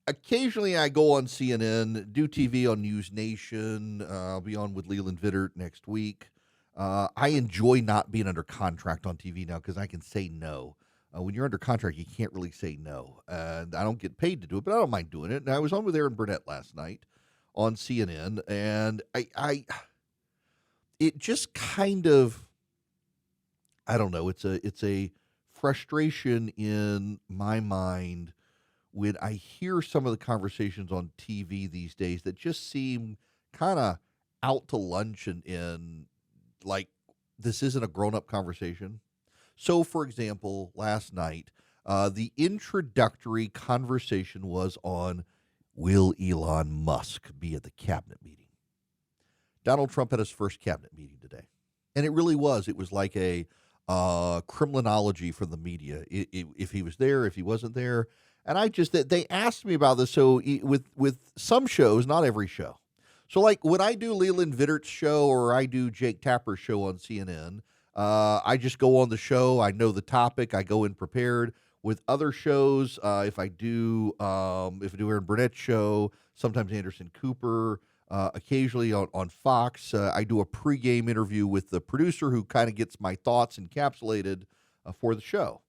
occasionally I go on CNN, do TV on News Nation. I'll be on with Leland Vittert next week. I enjoy not being under contract on TV now because I can say no. When you're under contract, you can't really say no. And I don't get paid to do it, but I don't mind doing it. And I was on with Aaron Burnett last night on CNN, and it just kind of, I don't know. It's a frustration in my mind when I hear some of the conversations on TV these days that just seem kind of out to lunch and like this isn't a grown up conversation. So, for example, last night, the introductory conversation was on, will Elon Musk be at the cabinet meeting? Donald Trump had his first cabinet meeting today. And it really was. It was like a criminology for the media. If he was there, if he wasn't there. And they asked me about this. So with some shows, not every show. So like when I do Leland Vittert's show or I do Jake Tapper's show on CNN, I just go on the show. I know the topic. I go in prepared. With other shows, if I do Aaron Burnett's show, sometimes Anderson Cooper, occasionally on Fox, I do a pregame interview with the producer who kind of gets my thoughts encapsulated for the show.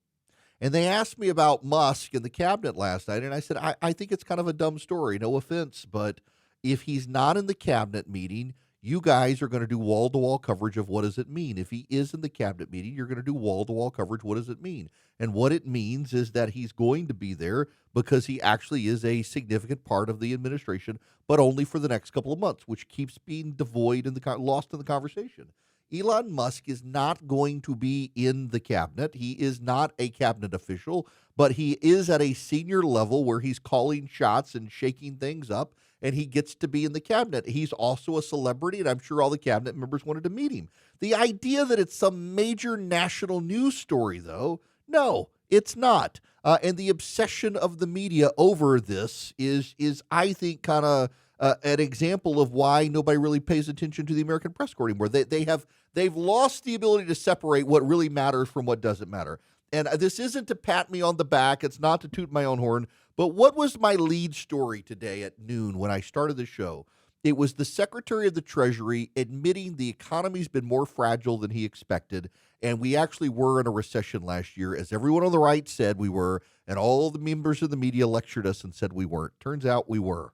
And they asked me about Musk in the cabinet last night, and I said, I think it's kind of a dumb story. No offense, but if he's not in the cabinet meeting, you guys are going to do wall-to-wall coverage of what does it mean. If he is in the cabinet meeting, you're going to do wall-to-wall coverage. What does it mean? And what it means is that he's going to be there because he actually is a significant part of the administration, but only for the next couple of months, which keeps being devoid and lost in the conversation. Elon Musk is not going to be in the cabinet. He is not a cabinet official, but he is at a senior level where he's calling shots and shaking things up, and he gets to be in the cabinet. He's also a celebrity, and I'm sure all the cabinet members wanted to meet him. The idea that it's some major national news story, though, no, it's not. And the obsession of the media over this is I think, kind of an example of why nobody really pays attention to the American press corps anymore. They've lost the ability to separate what really matters from what doesn't matter. And this isn't to pat me on the back. It's not to toot my own horn. But what was my lead story today at noon when I started the show? It was the Secretary of the Treasury admitting the economy's been more fragile than he expected, and we actually were in a recession last year, as everyone on the right said we were, and all the members of the media lectured us and said we weren't. Turns out we were.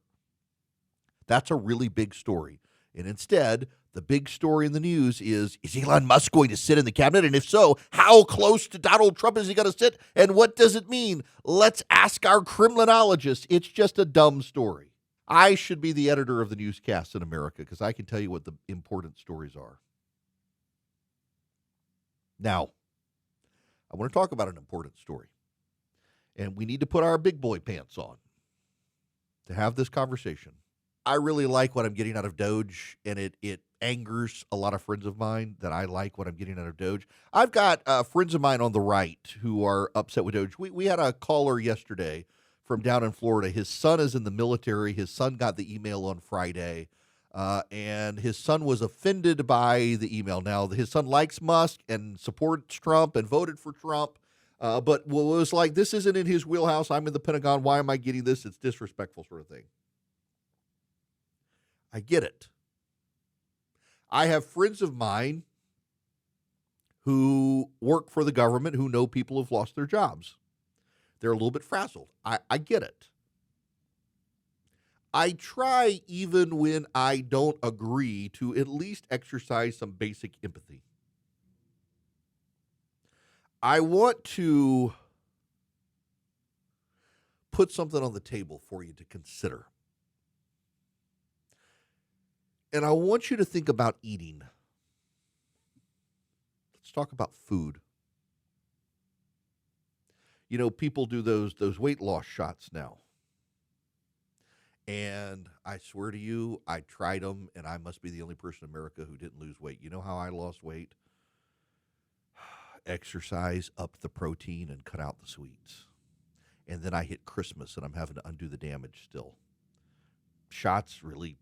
That's a really big story. And instead, the big story in the news is Elon Musk going to sit in the cabinet? And if so, how close to Donald Trump is he going to sit? And what does it mean? Let's ask our criminologists. It's just a dumb story. I should be the editor of the newscast in America because I can tell you what the important stories are. Now, I want to talk about an important story. And we need to put our big boy pants on to have this conversation. I really like what I'm getting out of DOGE, and it angers a lot of friends of mine that I like what I'm getting out of DOGE. I've got friends of mine on the right who are upset with DOGE. We had a caller yesterday from down in Florida. His son is in the military. His son got the email on Friday, and his son was offended by the email. Now, his son likes Musk and supports Trump and voted for Trump, but was like, this isn't in his wheelhouse. I'm in the Pentagon. Why am I getting this? It's disrespectful sort of thing. I get it. I have friends of mine who work for the government who know people who've lost their jobs. They're a little bit frazzled. I get it. I try, even when I don't agree, to at least exercise some basic empathy. I want to put something on the table for you to consider. And I want you to think about eating. Let's talk about food. You know, people do those weight loss shots now. And I swear to you, I tried them, and I must be the only person in America who didn't lose weight. You know how I lost weight? Exercise, up the protein, and cut out the sweets. And then I hit Christmas, and I'm having to undo the damage still. Shots really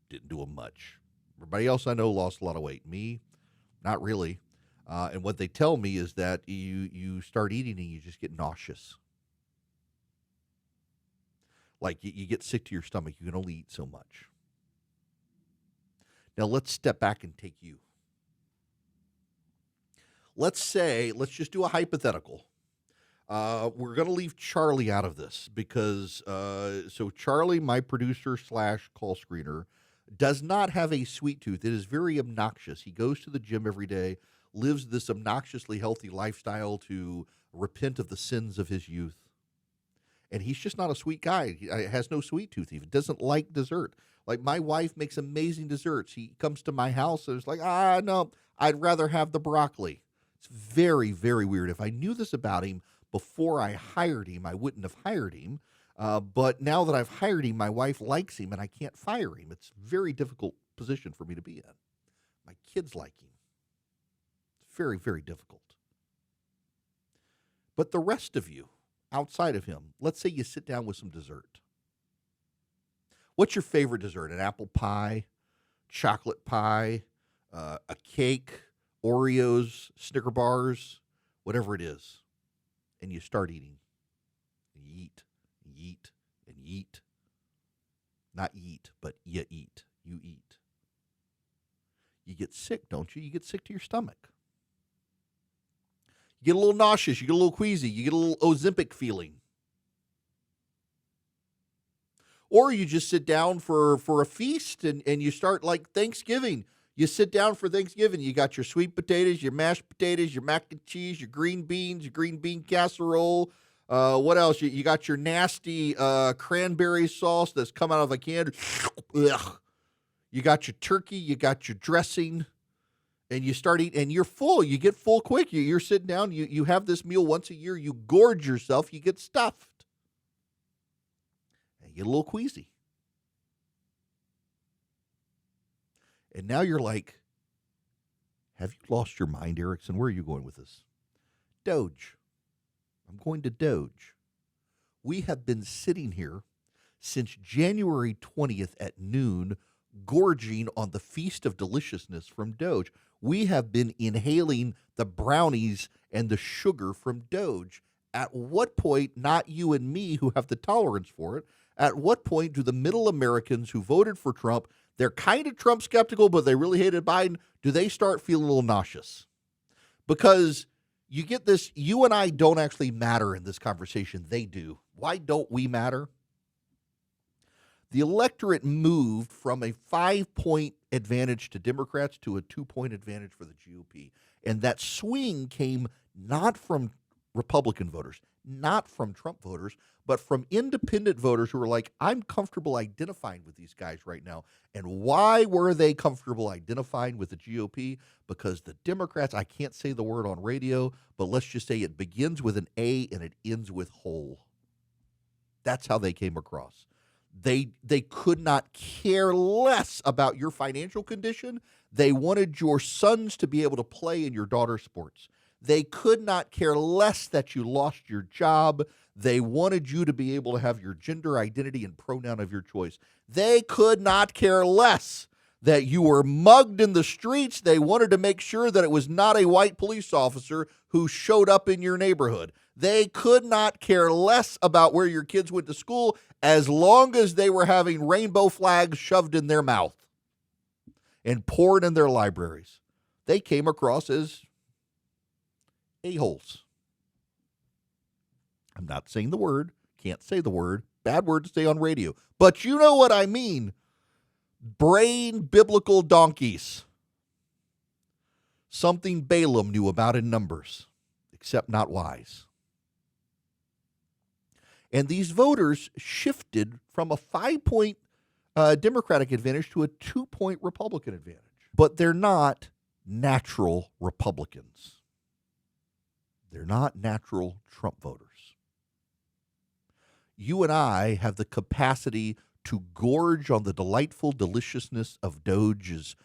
didn't do them much. Everybody else I know lost a lot of weight. Me, not really. And what they tell me is that you start eating and you just get nauseous. Like you get sick to your stomach. You can only eat so much. Now let's step back and take you. Let's just do a hypothetical. We're going to leave Charlie out of this because, so Charlie, my producer / call screener, does not have a sweet tooth. It is very obnoxious. He goes to the gym every day, lives this obnoxiously healthy lifestyle to repent of the sins of his youth. And he's just not a sweet guy. He has no sweet tooth even. Doesn't like dessert. Like my wife makes amazing desserts. He comes to my house and it's like, no, I'd rather have the broccoli. It's very, very weird. If I knew this about him before I hired him, I wouldn't have hired him. But now that I've hired him, my wife likes him and I can't fire him. It's a very difficult position for me to be in. My kids like him. It's very, very difficult. But the rest of you, outside of him, let's say you sit down with some dessert. What's your favorite dessert? An apple pie, chocolate pie, a cake, Oreos, Snicker bars, whatever it is. And you start eating. And you eat, and you eat, and you eat. Not eat, but you eat. You eat. You get sick, don't you? You get sick to your stomach. You get a little nauseous. You get a little queasy. You get a little Ozempic feeling. Or you just sit down for a feast and you start like Thanksgiving. You sit down for Thanksgiving. You got your sweet potatoes, your mashed potatoes, your mac and cheese, your green beans, your green bean casserole. What else? You got your nasty cranberry sauce that's come out of a can. Ugh. You got your turkey. You got your dressing. And you start eating, and you're full. You get full quick. You're sitting down. You have this meal once a year. You gorge yourself. You get stuffed. And you get a little queasy. And now you're like, have you lost your mind, Erickson? Where are you going with this? DOGE. I'm going to DOGE. We have been sitting here since January 20th at noon, gorging on the feast of deliciousness from DOGE. We have been inhaling the brownies and the sugar from DOGE. At what point, not you and me who have the tolerance for it, at what point do the middle Americans who voted for Trump, they're kind of Trump skeptical, but they really hated Biden, do they start feeling a little nauseous? Because you get this, you and I don't actually matter in this conversation. They do. Why don't we matter? The electorate moved from a 5-point advantage to Democrats to a 2-point advantage for the GOP. And that swing came not from Republican voters, not from Trump voters, but from independent voters who were like, I'm comfortable identifying with these guys right now. And why were they comfortable identifying with the GOP? Because the Democrats, I can't say the word on radio, but let's just say it begins with an A and it ends with whole. That's how they came across. They could not care less about your financial condition. They wanted your sons to be able to play in your daughter's sports. They could not care less that you lost your job. They wanted you to be able to have your gender identity and pronoun of your choice. They could not care less that you were mugged in the streets. They wanted to make sure that it was not a white police officer who showed up in your neighborhood. They could not care less about where your kids went to school as long as they were having rainbow flags shoved in their mouth and poured in their libraries. They came across as a-holes. I'm not saying the word, can't say the word, bad word to say on radio, but you know what I mean. Brain biblical donkeys. Something Balaam knew about in Numbers, except not wise. And these voters shifted from a 5-point Democratic advantage to a 2-point Republican advantage. But they're not natural Republicans. They're not natural Trump voters. You and I have the capacity to gorge on the delightful deliciousness of DOGE's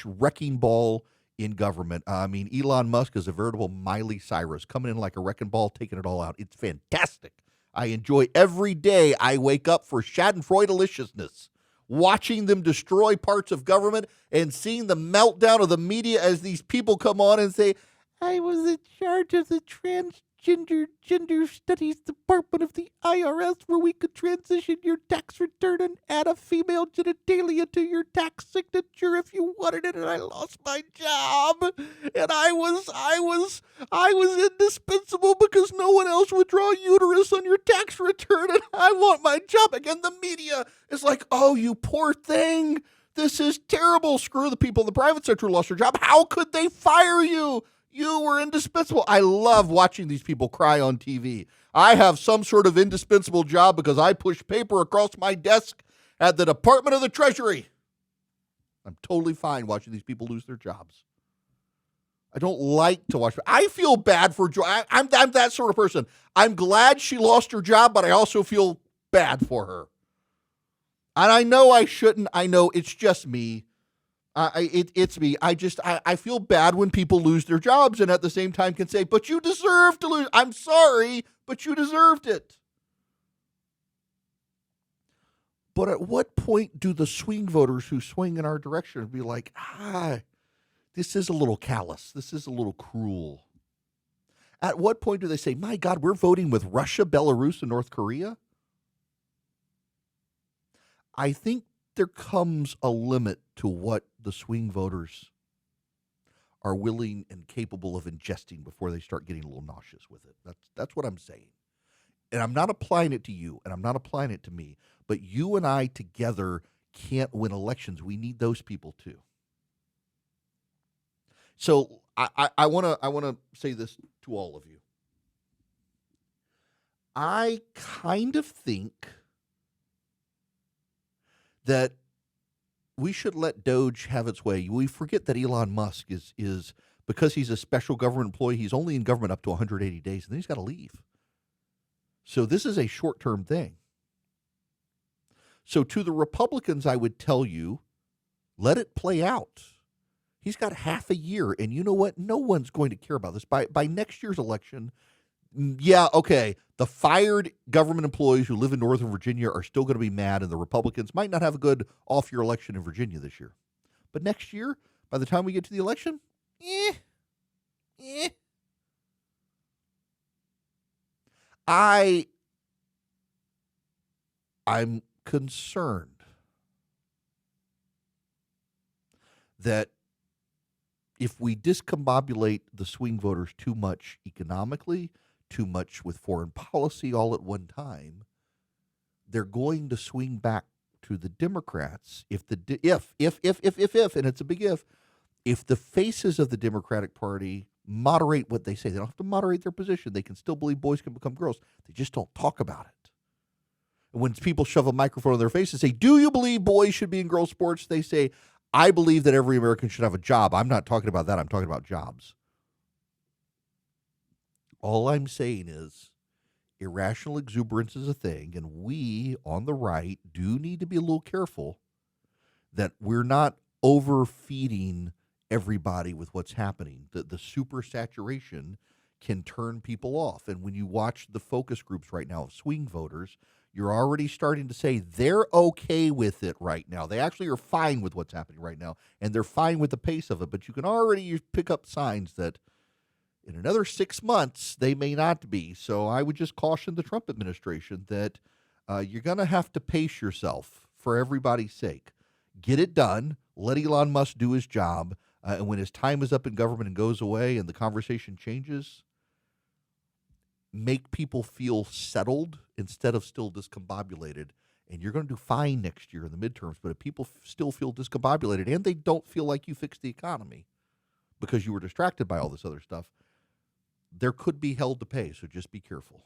wrecking ball in government. I mean, Elon Musk is a veritable Miley Cyrus, coming in like a wrecking ball, taking it all out. It's fantastic. I enjoy every day I wake up for Schadenfreude deliciousness, watching them destroy parts of government and seeing the meltdown of the media as these people come on and say, I was in charge of the gender studies department of the IRS where we could transition your tax return and add a female genitalia to your tax signature if you wanted it, and I lost my job. And I was indispensable because no one else would draw uterus on your tax return, and I want my job again. The media is like, oh, you poor thing. This is terrible. Screw the people in the private sector who lost their job. How could they fire you? You were indispensable. I love watching these people cry on TV. I have some sort of indispensable job because I push paper across my desk at the Department of the Treasury. I'm totally fine watching these people lose their jobs. I don't like to watch. I feel bad for Joy. I'm that sort of person. I'm glad she lost her job, but I also feel bad for her. And I know I shouldn't. I know it's just me. It's me. I feel bad when people lose their jobs and at the same time can say, but you deserve to lose. I'm sorry, but you deserved it. But at what point do the swing voters who swing in our direction be like, this is a little callous. This is a little cruel. At what point do they say, my God, we're voting with Russia, Belarus, and North Korea? I think there comes a limit to what the swing voters are willing and capable of ingesting before they start getting a little nauseous with it. That's what I'm saying. And I'm not applying it to you, and I'm not applying it to me, but you and I together can't win elections. We need those people too. So I want to say this to all of you. I kind of think that we should let DOGE have its way. We forget that Elon Musk is because he's a special government employee, he's only in government up to 180 days, and then he's got to leave. So this is a short-term thing. So to the Republicans, I would tell you, let it play out. He's got half a year, and you know what? No one's going to care about this. By next year's election, yeah, okay, the fired government employees who live in Northern Virginia are still going to be mad, and the Republicans might not have a good off-year election in Virginia this year. But next year, by the time we get to the election, I'm concerned that if we discombobulate the swing voters too much economically, too much with foreign policy all at one time, they're going to swing back to the Democrats if and it's a big if the faces of the Democratic Party moderate what they say. They don't have to moderate their position. They can still believe boys can become girls. They just don't talk about it. And when people shove a microphone in their face and say, do you believe boys should be in girls' sports? They say, I believe that every American should have a job. I'm not talking about that. I'm talking about jobs. All I'm saying is irrational exuberance is a thing, and we on the right do need to be a little careful that we're not overfeeding everybody with what's happening. The super saturation can turn people off. And when you watch the focus groups right now of swing voters, you're already starting to say they're okay with it right now. They actually are fine with what's happening right now, and they're fine with the pace of it. But you can already pick up signs that in another 6 months, they may not be. So I would just caution the Trump administration that you're going to have to pace yourself for everybody's sake. Get it done. Let Elon Musk do his job. And when his time is up in government and goes away and the conversation changes, make people feel settled instead of still discombobulated. And you're going to do fine next year in the midterms. But if people still feel discombobulated and they don't feel like you fixed the economy because you were distracted by all this other stuff, there could be hell to pay. So just be careful.